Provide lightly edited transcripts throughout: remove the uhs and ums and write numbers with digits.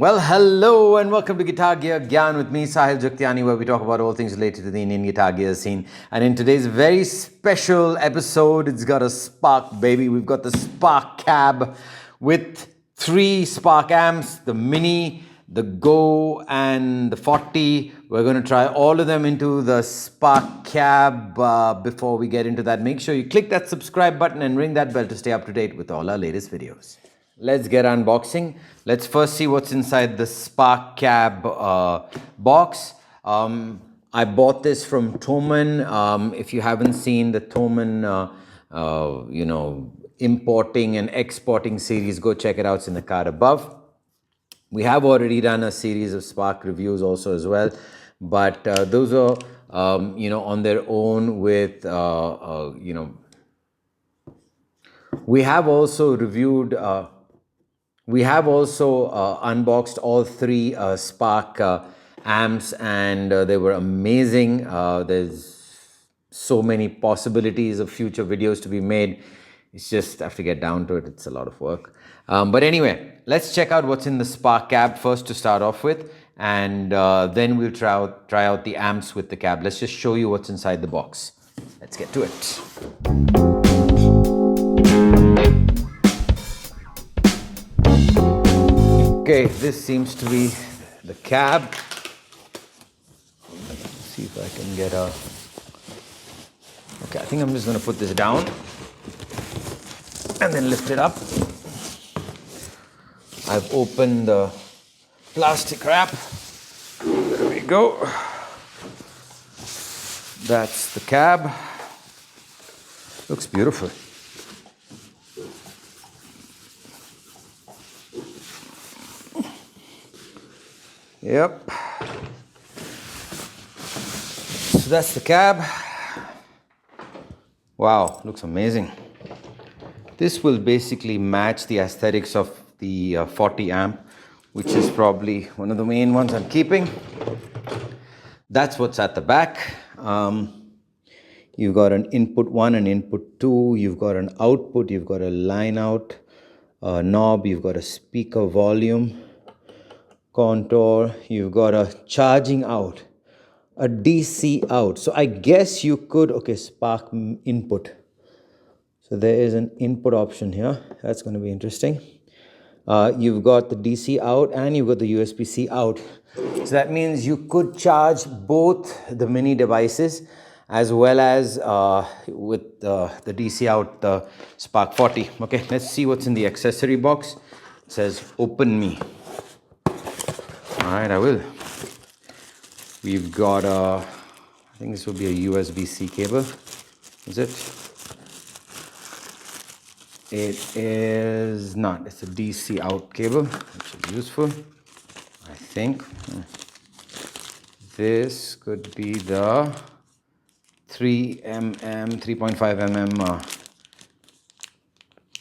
Well, hello and welcome to Guitar Gear Gyan with me, Sahil Juktiani, where we talk about all things related to the Indian guitar gear scene. And in today's very special episode, it's got a Spark, baby. We've got the Spark cab with 3 Spark amps, the Mini, the Go, and the 40. We're going to try all of them into the Spark cab. Before we get into that, make sure you click that subscribe button and ring that bell to stay up to date with all our latest videos. Let's get unboxing. Let's first see what's inside the Spark Cab box. I bought this from Thomann. If you haven't seen the Thomann, importing and exporting series, go check it out. It's in the card above. We have already done a series of Spark reviews also as well, but those are on their own with we have also reviewed. We have also unboxed all 3 Spark amps, and they were amazing. There's so many possibilities of future videos to be made. It's just have to get down to it. It's a lot of work. But anyway, let's check out what's in the Spark cab first to start off with, and then we'll try out the amps with the cab. Let's just show you what's inside the box. Let's get to it. Okay, this seems to be the cab. Let's see if I can get a... Okay, I think I'm just going to put this down and then lift it up. I've opened the plastic wrap. There we go. That's the cab. Looks beautiful. Yep. So that's the cab. Wow, looks amazing. This will basically match the aesthetics of the 40 amp, which is probably one of the main ones I'm keeping. That's what's at the back. You've got an input 1 and input 2. You've got an output. You've got a line out knob. You've got a speaker volume contour. You've got a charging out, a DC out. So I guess you could, okay, Spark input. So there is an input option here. That's going to be interesting. You've got the DC out and you've got the USB-C out. So that means you could charge both the mini devices as well as with the DC out, the Spark 40. Okay, let's see what's in the accessory box. It says, open me. All right, I will. We've got I think this will be a USB-C cable. Is it? It is not. It's a DC out cable, which is useful, I think. This could be the 3mm, 3.5 mm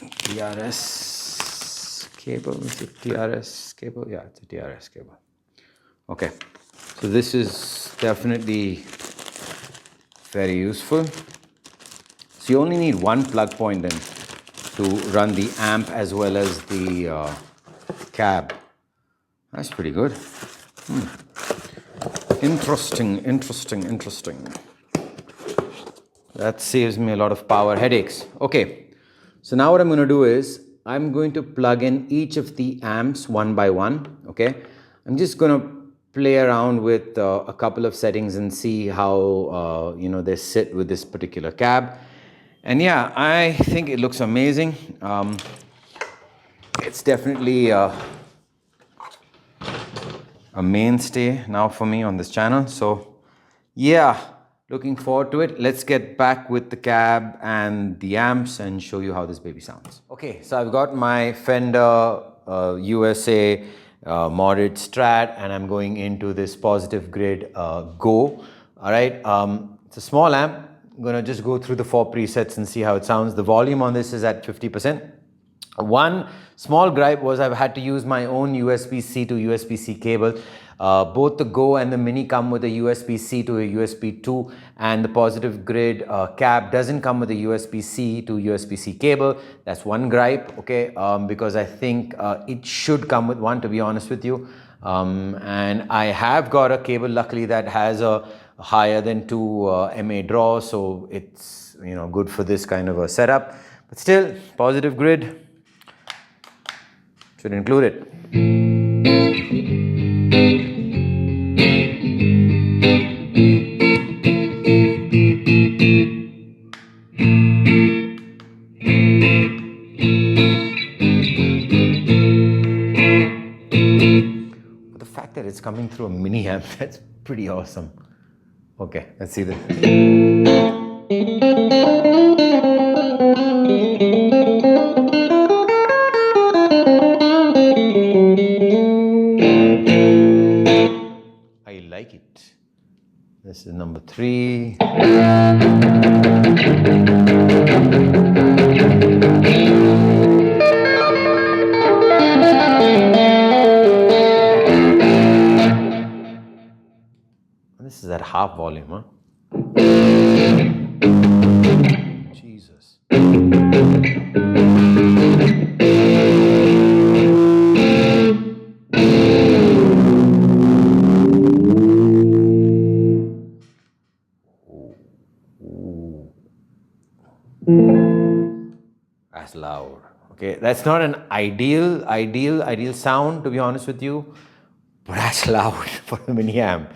TRS cable. Is it TRS cable? Yeah, it's a TRS cable. Okay, so this is definitely very useful. So you only need one plug point then to run the amp as well as the cab. That's pretty good. Interesting. That saves me a lot of power headaches. Okay, so now what I'm going to do is I'm going to plug in each of the amps one by one. Okay, I'm just going to play around with a couple of settings and see how they sit with this particular cab. And yeah, I think it looks amazing. It's definitely a mainstay now for me on this channel. So yeah, looking forward to it. Let's get back with the cab and the amps and show you how this baby sounds. Okay, so I've got my Fender USA modded Strat, and I'm going into this Positive Grid Go. All right, it's a small amp. I'm gonna just go through the 4 presets and see how it sounds. The volume on this is at 50%. One small gripe was I've had to use my own USB-C to USB-C cable. Both the Go and the Mini come with a USB-C to a USB 2, and the Positive Grid cab doesn't come with a USB-C to USB-C cable. That's one gripe, okay, because I think it should come with one, to be honest with you. And I have got a cable, luckily, that has a higher than 2 MA draw, so it's, you know, good for this kind of a setup. But still, Positive Grid should include it. But the fact that it's coming through a mini amp, that's pretty awesome. Okay, let's see this. I like it. This is number 3. This is at half volume, huh? Jesus. That's loud. Okay, that's not an ideal sound, to be honest with you, but that's loud for a mini amp.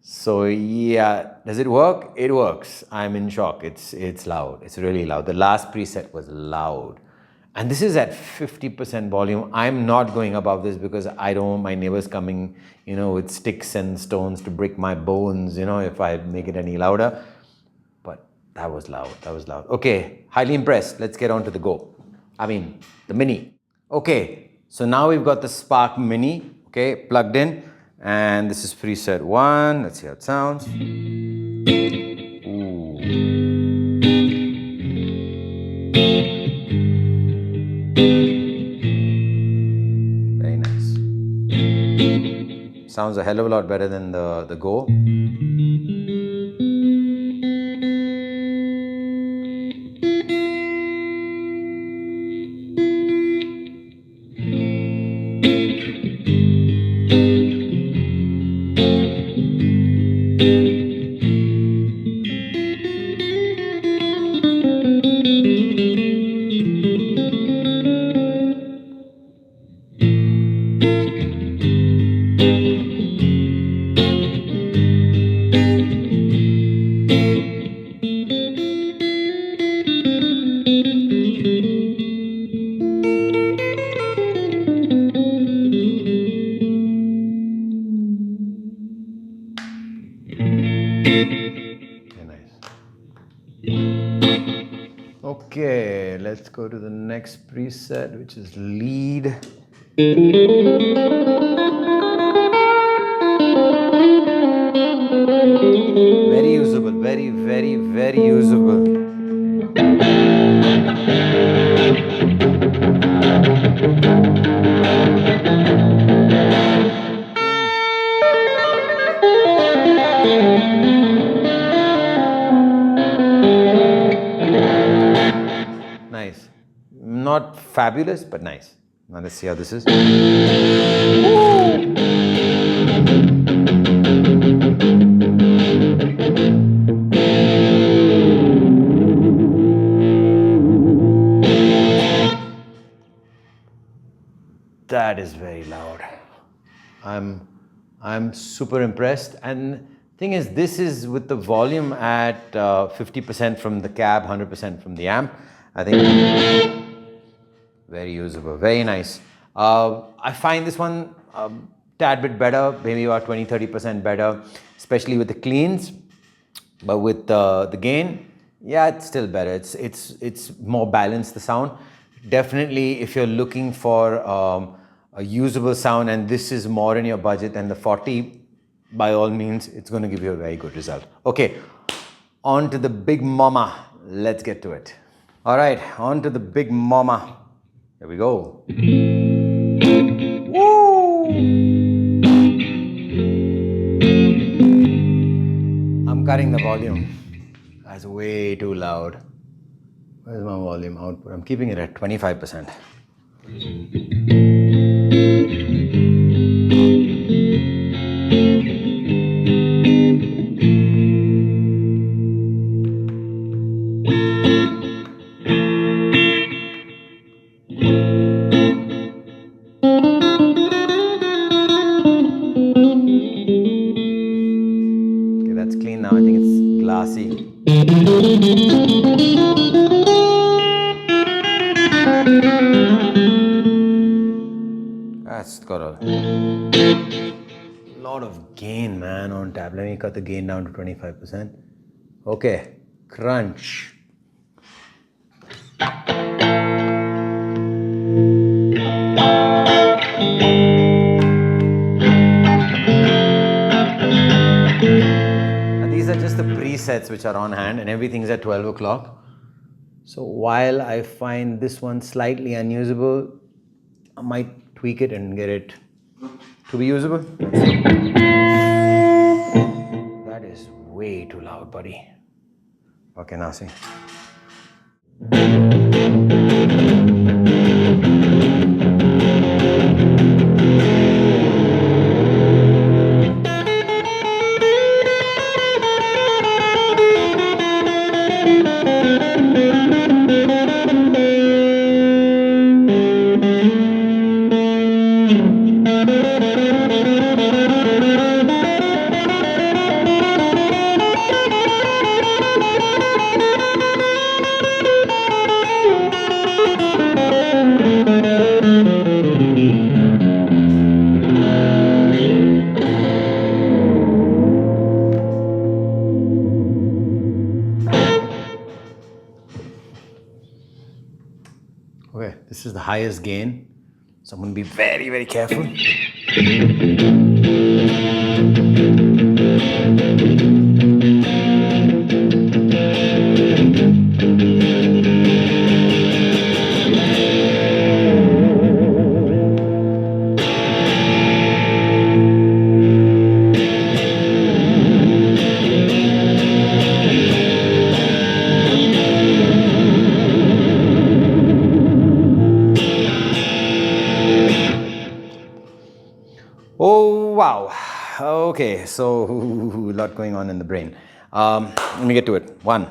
So yeah, does it work? It works. I'm in shock. It's loud. It's really loud. The last preset was loud. And this is at 50% volume. I'm not going above this because I don't want my neighbors coming, you know, with sticks and stones to break my bones, you know, if I make it any louder. But that was loud. That was loud. Okay, highly impressed. Let's get on to the Go. I mean, the Mini. Okay, so now we've got the Spark Mini, okay, plugged in. And this is preset 1. Let's see how it sounds. Ooh. Very nice. Sounds a hell of a lot better than the Go. Okay, let's go to the next preset, which is lead. Very usable, very usable. Nice. Not fabulous, but nice. Now let's see how this is. That is very loud. I'm super impressed. And thing is, this is with the volume at 50% from the cab, 100% from the amp. I think very usable, very nice. I find this one a tad bit better, maybe about 20-30% better, especially with the cleans. But with the gain, yeah, it's still better. It's more balanced, the sound. Definitely, if you're looking for a usable sound and this is more in your budget than the 40, by all means, it's going to give you a very good result. Okay, on to the big mama. Let's get to it. All right, on to the big mama. Here we go. Woo! cutting the volume. That's way too loud. Where's my volume output? I'm keeping it at 25%. Okay, that's clean now. I think it's glassy. That's got a lot of gain, man, on tab. Let me cut the gain down to 25%. Okay, crunch. And these are just the presets which are on hand, and everything's at 12 o'clock. So while I find this one slightly unusable, I might tweak it and get it to be usable. That is way too loud, buddy. Okay, now see. Okay, this is the highest gain, so I'm going to be very, very careful. Oh, wow. Okay, so a lot going on in the brain. Let me get to it. One,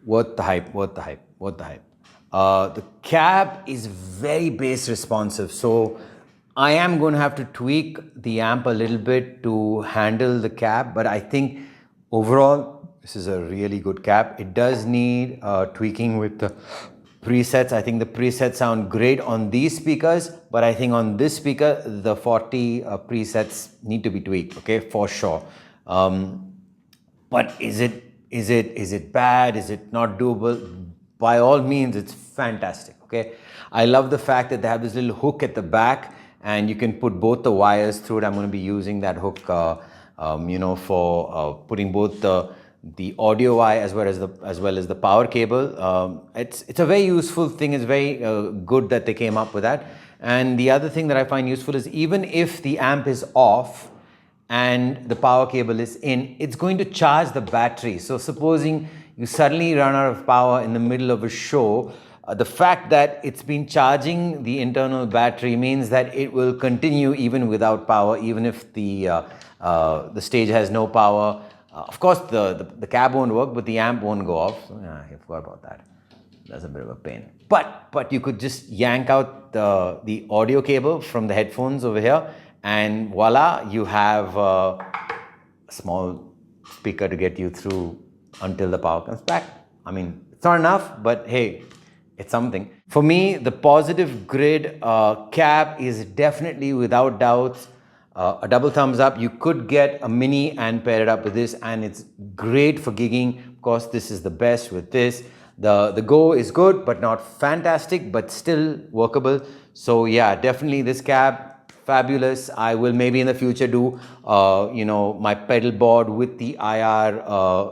worth the hype, worth the hype, worth the hype. The cab is very bass responsive, so I am going to have to tweak the amp a little bit to handle the cab, but I think overall this is a really good cab. It does need tweaking with the presets. I think the presets sound great on these speakers, but I think on this speaker the 40 presets need to be tweaked, okay, for sure. But is it bad? Is it not doable? By all means, it's fantastic, okay? I love the fact that they have this little hook at the back and you can put both the wires through it. I'm going to be using that hook, you know, for putting both the audio wire as well as the power cable. It's a very useful thing. It's very good that they came up with that. And the other thing that I find useful is even if the amp is off and the power cable is in, it's going to charge the battery. So supposing you suddenly run out of power in the middle of a show, the fact that it's been charging the internal battery means that it will continue even without power, even if the stage has no power. Of course, the cab won't work, but the amp won't go off. So, yeah, I forgot about that. That's a bit of a pain. But you could just yank out the audio cable from the headphones over here, and voila, you have a small speaker to get you through until the power comes back. I mean, it's not enough, but hey, it's something. For me, the Positive Grid cab is definitely, without doubts, a double thumbs up. You could get a mini and pair it up with this, and it's great for gigging. Of course, this is the best with this. The Go is good, but not fantastic, but still workable. So yeah, definitely this cab, fabulous. I will maybe in the future do, you know, my pedal board with the IR,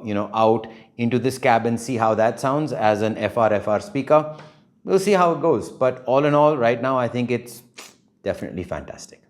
you know, out into this cab and see how that sounds as an FR speaker. We'll see how it goes. But all in all, right now, I think it's definitely fantastic.